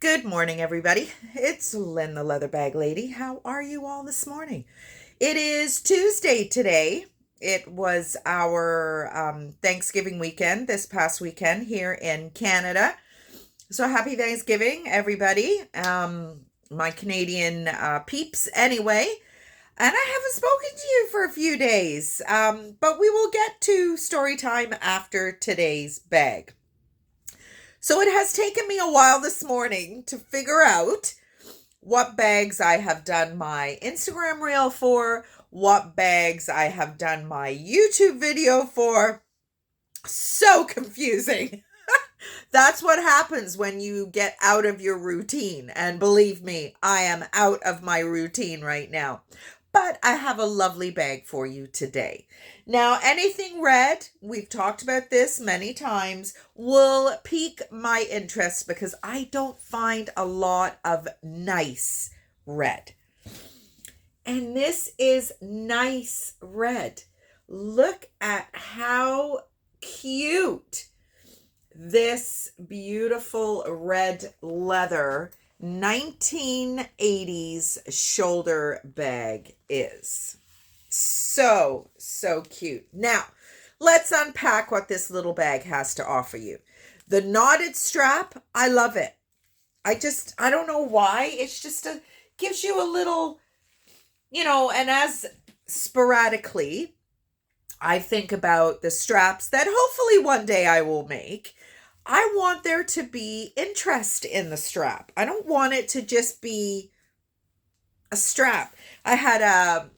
Good morning, everybody. It's Lynn, the Leather Bag Lady. How are you all this morning? It is Tuesday today. It was our Thanksgiving weekend this past weekend here in Canada. So happy Thanksgiving, everybody. My Canadian peeps, anyway. And I haven't spoken to you for a few days, but we will get to story time after today's bag. So it has taken me a while this morning to figure out what bags I have done my Instagram reel for, what bags I have done my YouTube video for. So confusing. That's what happens when you get out of your routine. And believe me, I am out of my routine right now. But I have a lovely bag for you today. Now, anything red, we've talked about this many times, will pique my interest because I don't find a lot of nice red. And this is nice red. Look at how cute this beautiful red leather 1980s shoulder bag is. So cute. Now, let's unpack what this little bag has to offer you. The knotted strap, I love it. I don't know why. It's just gives you a little, and as sporadically, I think about the straps that hopefully one day I will make. I want there to be interest in the strap. I don't want it to just be a strap. I had a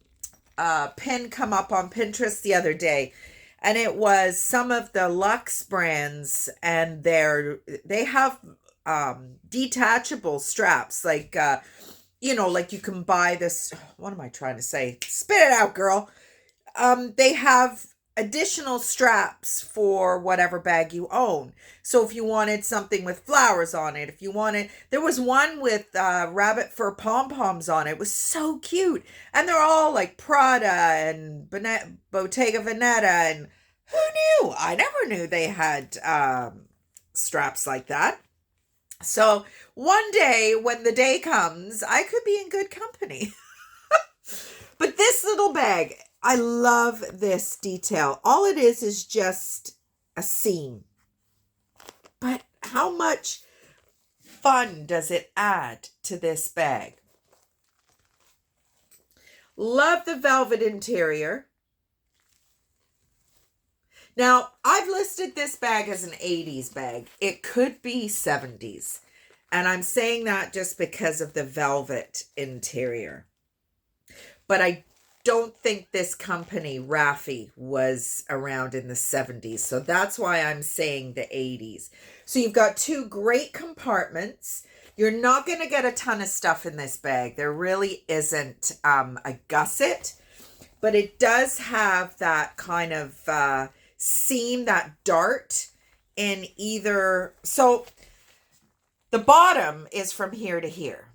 pin come up on Pinterest the other day, and it was some of the Luxe brands, and they have detachable straps, like like you can buy this. What am I trying to say? Spit it out, girl. They have additional straps for whatever bag you own. So if you wanted something with flowers on it, there was one with rabbit fur pom-poms on it. It was so cute. And they're all like Prada and Bottega Veneta, and who knew? I never knew they had straps like that. So one day when the day comes, I could be in good company. But this little bag, I love this detail. All it is just a seam. But how much fun does it add to this bag? Love the velvet interior. Now, I've listed this bag as an 80s bag. It could be 70s. And I'm saying that just because of the velvet interior. But I don't think this company, Rafy, was around in the 70s. So that's why I'm saying the 80s. So you've got two great compartments. You're not going to get a ton of stuff in this bag. There really isn't a gusset. But it does have that kind of seam, that dart in either. So the bottom is from here to here.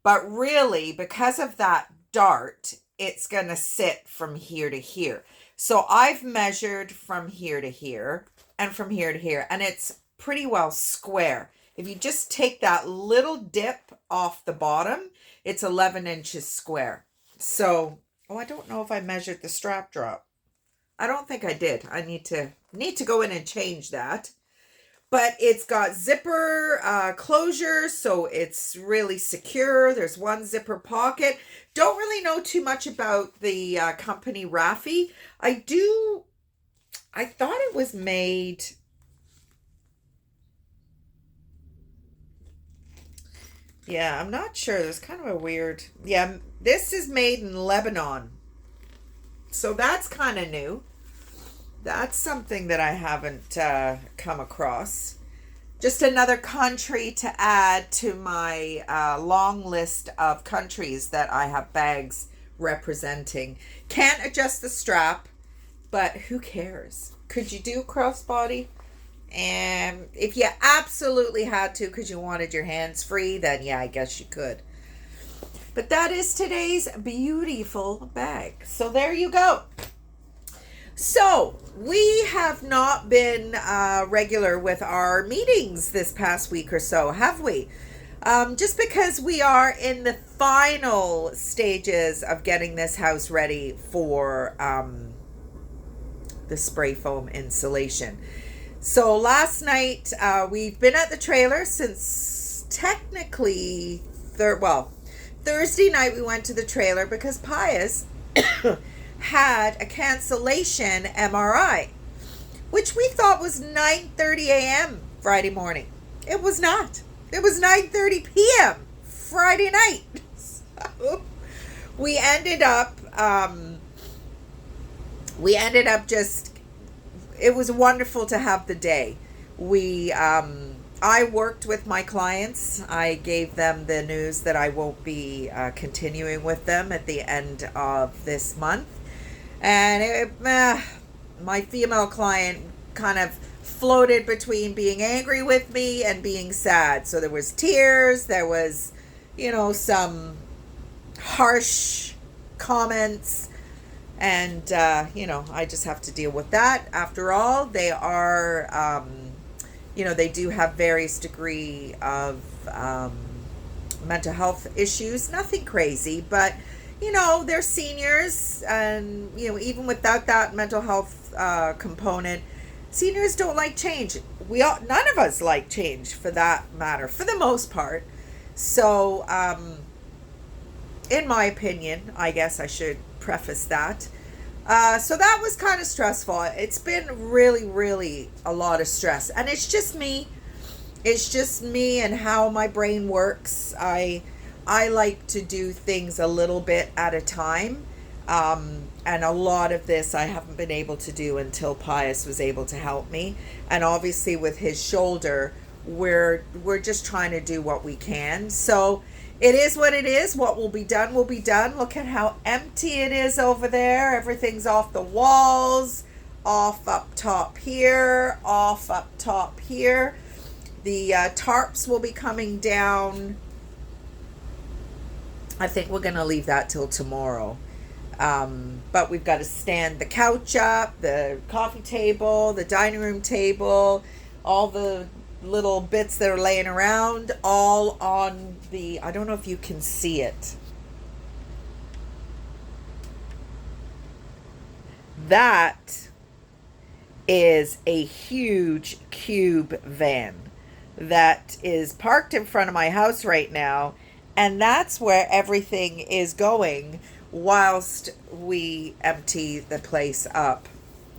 But really, because of that dart, it's going to sit from here to here. So I've measured from here to here and from here to here, and it's pretty well square. If you just take that little dip off the bottom, it's 11 inches square. So, I don't know if I measured the strap drop. I don't think I did. I need to go in and change that. But it's got zipper closure, so it's really secure. There's one zipper pocket. Don't really know too much about the company Rafy. I thought it was made. Yeah, I'm not sure. There's kind of a weird. Yeah, this is made in Lebanon. So that's kind of new. That's something that I haven't come across. Just another country to add to my long list of countries that I have bags representing. Can't adjust the strap, but who cares? Could you do crossbody? And if you absolutely had to because you wanted your hands free, then yeah, I guess you could. But that is today's beautiful bag. So there you go. So we have not been regular with our meetings this past week or so, have we? Just because we are in the final stages of getting this house ready for the spray foam insulation. So last night, we've been at the trailer since technically, Thursday night we went to the trailer because Pius had a cancellation MRI, which we thought was 9:30 a.m. Friday morning. It was not. It was 9:30 p.m. Friday night. So we ended up just, it was wonderful to have the day. I worked with my clients. I gave them the news that I won't be continuing with them at the end of this month. And my female client kind of floated between being angry with me and being sad. So there was tears, there was, some harsh comments, and I just have to deal with that. After all, they are they do have various degree of mental health issues. Nothing crazy, but they're seniors, and even without that mental health component, seniors don't like change. None of us like change, for that matter, for the most part. So in my opinion, I guess I should preface that. So that was kind of stressful. It's been really, really a lot of stress. And it's just me. It's just me and how my brain works. I like to do things a little bit at a time. And a lot of this I haven't been able to do until Pius was able to help me. And obviously with his shoulder, we're just trying to do what we can. So it is what it is. What will be done will be done. Look at how empty it is over there. Everything's off the walls, off up top here, off up top here. The tarps will be coming down. I think we're going to leave that till tomorrow. But we've got to stand the couch up, the coffee table, the dining room table, all the little bits that are laying around, all on the, I don't know if you can see it. That is a huge cube van that is parked in front of my house right now, and that's where everything is going whilst we empty the place up.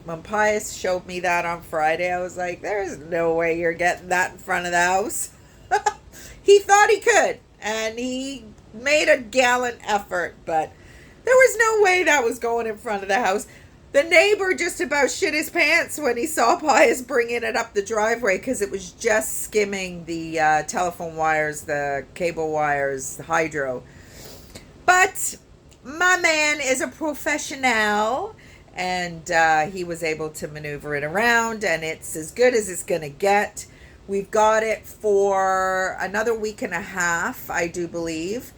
When Pius showed me that on Friday, I was like, there's no way you're getting that in front of the house. He thought he could, and he made a gallant effort, but there was no way that was going in front of the house. The neighbor just about shit his pants when he saw Pius bringing it up the driveway, because it was just skimming the telephone wires, the cable wires, the hydro. But my man is a professional, and he was able to maneuver it around, and it's as good as it's going to get. We've got it for another week and a half, I do believe.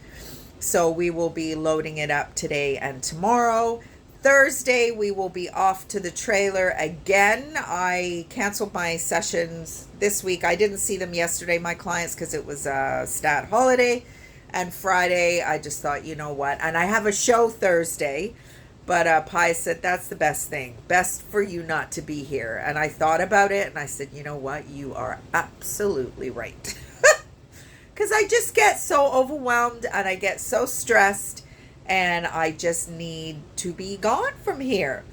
So we will be loading it up today and tomorrow. Thursday, we will be off to the trailer again. I canceled my sessions this week. I didn't see them yesterday, my clients, because it was a stat holiday. And Friday, I just thought, you know what? And I have a show Thursday. But Pi said, that's the best thing. Best for you not to be here. And I thought about it, and I said, you know what? You are absolutely right. Because I just get so overwhelmed, and I get so stressed, and I just need to be gone from here.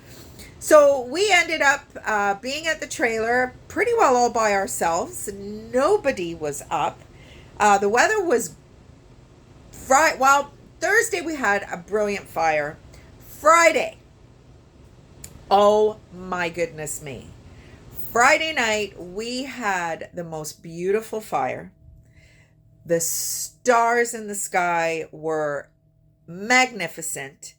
So we ended up being at the trailer pretty well all by ourselves. Nobody was up. The weather was Thursday we had a brilliant fire. Friday, oh my goodness me. Friday night, we had the most beautiful fire. The stars in the sky were magnificent.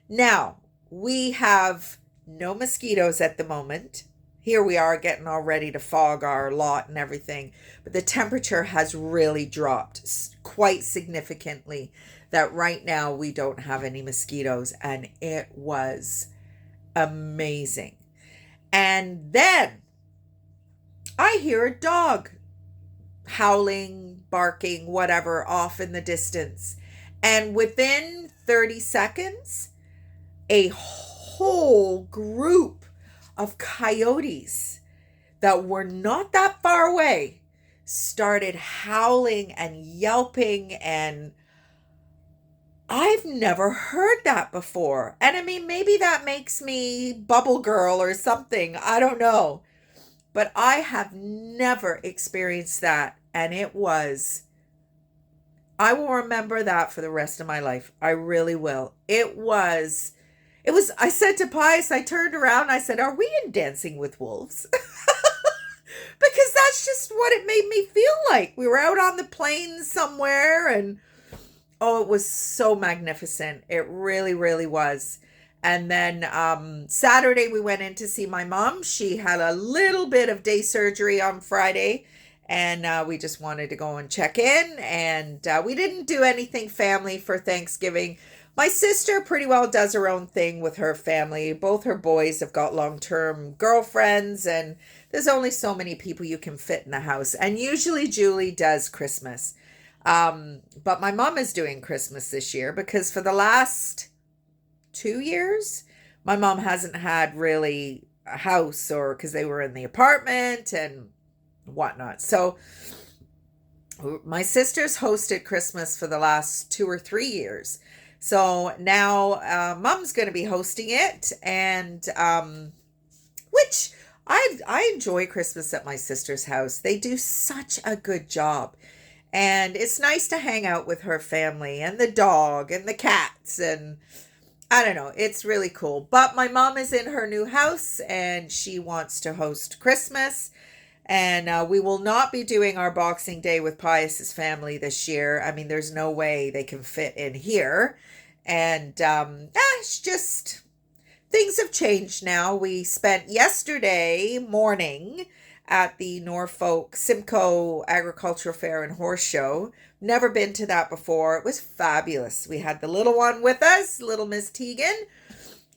Now, we have no mosquitoes at the moment. Here we are getting all ready to fog our lot and everything. But the temperature has really dropped quite significantly, that right now we don't have any mosquitoes, and it was amazing. And then I hear a dog howling, barking, whatever, off in the distance. And within 30 seconds, a whole group of coyotes that were not that far away started howling and yelping, and I've never heard that before. And I mean, maybe that makes me bubble girl or something. I don't know. But I have never experienced that. And I will remember that for the rest of my life. I really will. I said to Pius, I turned around, I said, are we in Dancing with Wolves? Because that's just what it made me feel like. We were out on the plains somewhere, and oh, it was so magnificent. It really, really was. And then Saturday, we went in to see my mom. She had a little bit of day surgery on Friday, and we just wanted to go and check in. And we didn't do anything family for Thanksgiving. My sister pretty well does her own thing with her family. Both her boys have got long-term girlfriends, and there's only so many people you can fit in the house. And usually Julie does Christmas. But my mom is doing Christmas this year because for the last 2 years, my mom hasn't had really a house, or because they were in the apartment and whatnot. So my sister's hosted Christmas for the last 2 or 3 years. So now mom's going to be hosting it, and which I enjoy Christmas at my sister's house. They do such a good job. And it's nice to hang out with her family and the dog and the cats, and I don't know, it's really cool. But my mom is in her new house and she wants to host Christmas. And we will not be doing our Boxing Day with Pius's family this year. I mean, there's no way they can fit in here. And it's just, things have changed now. We spent yesterday morning at the Norfolk Simcoe Agricultural Fair and Horse Show. Never been to that before. It was fabulous. We had the little one with us, little Miss Tegan,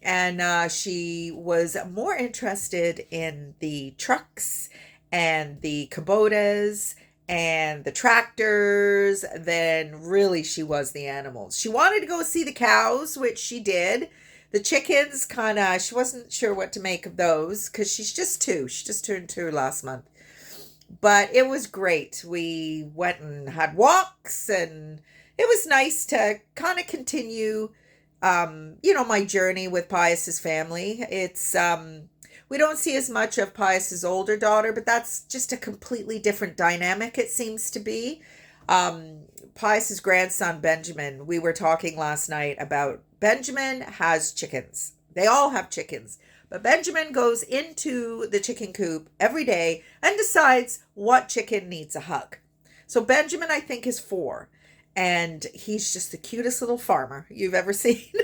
and she was more interested in the trucks and the Kubotas and the tractors than really she was the animals. She wanted to go see the cows, which she did. The chickens, she wasn't sure what to make of those because she's just 2. She just turned 2 last month. But it was great. We went and had walks, and it was nice to kind of continue, my journey with Pius's family. It's, we don't see as much of Pius's older daughter, but that's just a completely different dynamic, it seems to be. Pius's grandson, Benjamin, we were talking last night about Benjamin has chickens. They all have chickens. But Benjamin goes into the chicken coop every day and decides what chicken needs a hug. So Benjamin, I think, is 4. And he's just the cutest little farmer you've ever seen. And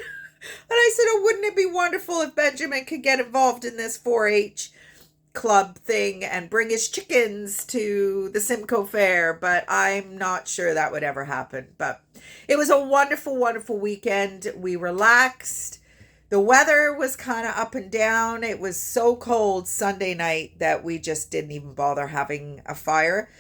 I said, oh, wouldn't it be wonderful if Benjamin could get involved in this 4-H club thing and bring his chickens to the Simcoe Fair? But I'm not sure that would ever happen. But it was a wonderful, wonderful weekend. We relaxed. The weather was kind of up and down. It was so cold Sunday night that we just didn't even bother having a fire.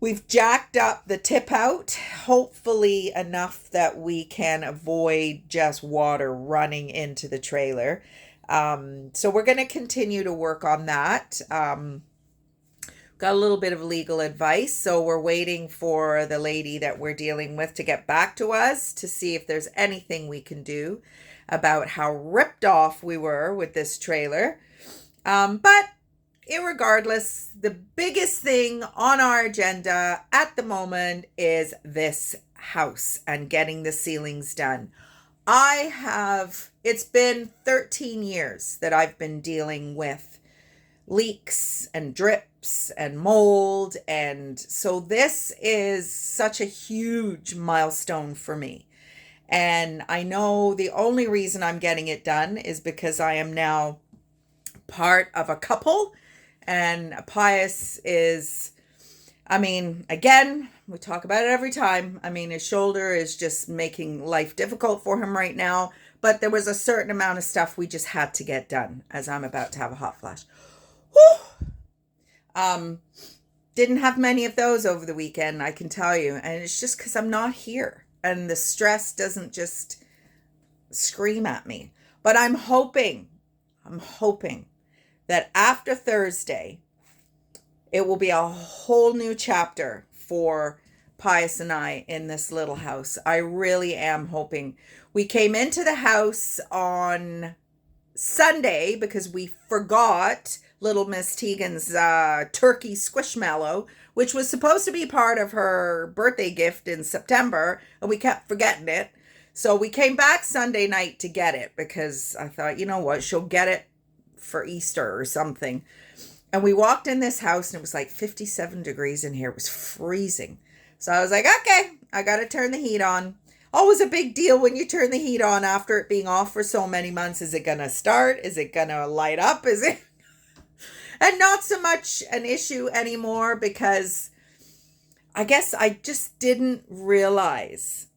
We've jacked up the tip out, hopefully enough that we can avoid just water running into the trailer. So we're going to continue to work on that. Got a little bit of legal advice, so we're waiting for the lady that we're dealing with to get back to us to see if there's anything we can do about how ripped off we were with this trailer. But irregardless, the biggest thing on our agenda at the moment is this house and getting the ceilings done. It's been 13 years that I've been dealing with leaks and drips and mold. And so this is such a huge milestone for me. And I know the only reason I'm getting it done is because I am now part of a couple. And Pius is, again, we talk about it every time. His shoulder is just making life difficult for him right now. But there was a certain amount of stuff we just had to get done, as I'm about to have a hot flash. Whew. Didn't have many of those over the weekend, I can tell you. And it's just because I'm not here. And the stress doesn't just scream at me. But I'm hoping that after Thursday, it will be a whole new chapter for Pius and I in this little house. I really am hoping. We came into the house on Sunday because we forgot little Miss Tegan's turkey squishmallow, which was supposed to be part of her birthday gift in September, and we kept forgetting it. So we came back Sunday night to get it because I thought, you know what, she'll get it for Easter or something. And we walked in this house and it was like 57 degrees in here. It was freezing. So I was like, okay, I got to turn the heat on. Always a big deal when you turn the heat on after it being off for so many months. Is it going to start? Is it going to light up? Is it? And not so much an issue anymore because I guess I just didn't realize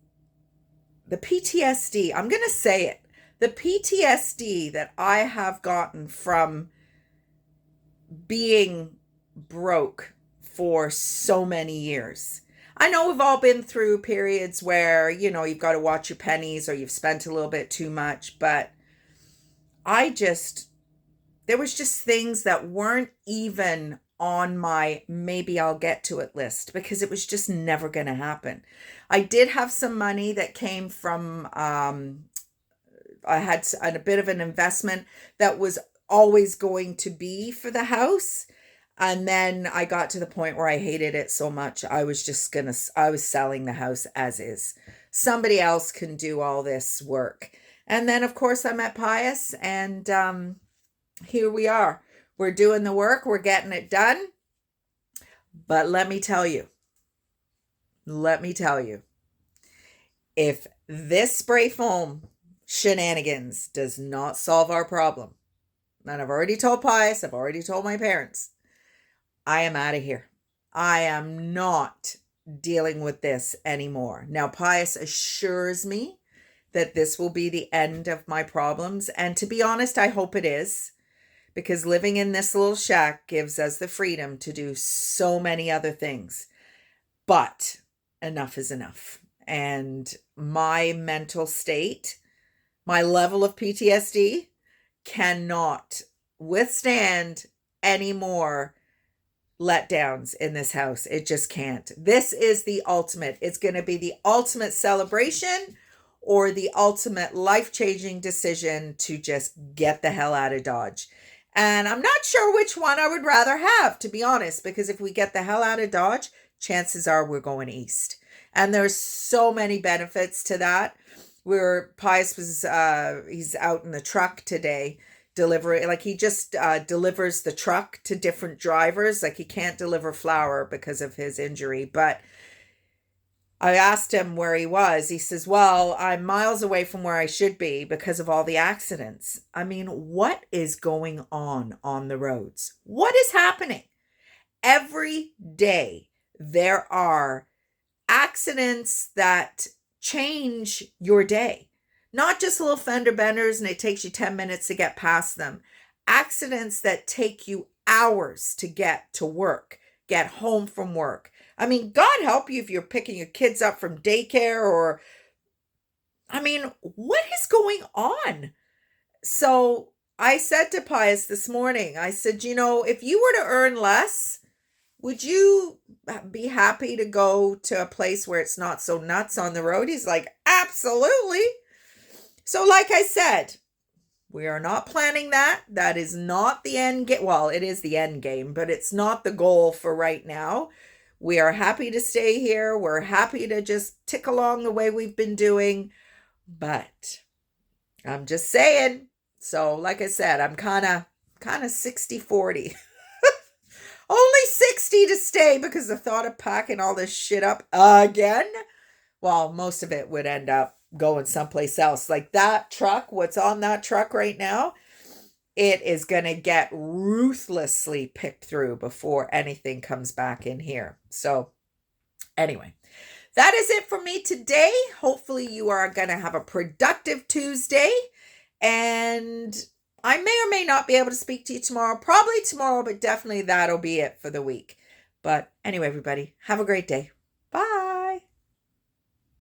the PTSD. I'm going to say it. The PTSD that I have gotten from being broke for so many years. I know we've all been through periods where, you've got to watch your pennies or you've spent a little bit too much, but there was just things that weren't even on my maybe I'll get to it list because it was just never going to happen. I did have some money that came from, I had a bit of an investment that was always going to be for the house. And then I got to the point where I hated it so much. I was selling the house as is. Somebody else can do all this work. And then of course I met Pius and here we are. We're doing the work. We're getting it done. But let me tell you, if this spray foam shenanigans does not solve our problem, and I've already told Pius, I've already told my parents, I am out of here. I am not dealing with this anymore. Now, Pius assures me that this will be the end of my problems. And to be honest, I hope it is. Because living in this little shack gives us the freedom to do so many other things. But enough is enough. And my mental state, my level of PTSD cannot withstand any more letdowns in this house. It just can't. This is the ultimate. It's going to be the ultimate celebration or the ultimate life-changing decision to just get the hell out of Dodge. And I'm not sure which one I would rather have, to be honest, because if we get the hell out of Dodge, chances are we're going east. And there's so many benefits to that. Pius was, he's out in the truck today delivering, like he just delivers the truck to different drivers. Like he can't deliver flour because of his injury. But I asked him where he was. He says, well, I'm miles away from where I should be because of all the accidents. I mean, what is going on the roads? What is happening? Every day there are accidents that change your day. Not just little fender benders and it takes you 10 minutes to get past them. Accidents that take you hours to get to work, get home from work. I mean, God help you if you're picking your kids up from daycare or, I mean, what is going on? So I said to Pius this morning, I said, if you were to earn less, would you be happy to go to a place where it's not so nuts on the road? He's like, absolutely. So like I said, we are not planning that. That is not the end game. Well, it is the end game, but it's not the goal for right now. We are happy to stay here. We're happy to just tick along the way we've been doing. But I'm just saying. So like I said, I'm kind of 60-40. Only 60 to stay because the thought of packing all this shit up again. Well, most of it would end up going someplace else. Like that truck, what's on that truck right now, it is going to get ruthlessly picked through before anything comes back in here. So anyway, that is it for me today. Hopefully you are going to have a productive Tuesday. And I may or may not be able to speak to you tomorrow. Probably tomorrow, but definitely that'll be it for the week. But anyway, everybody, have a great day.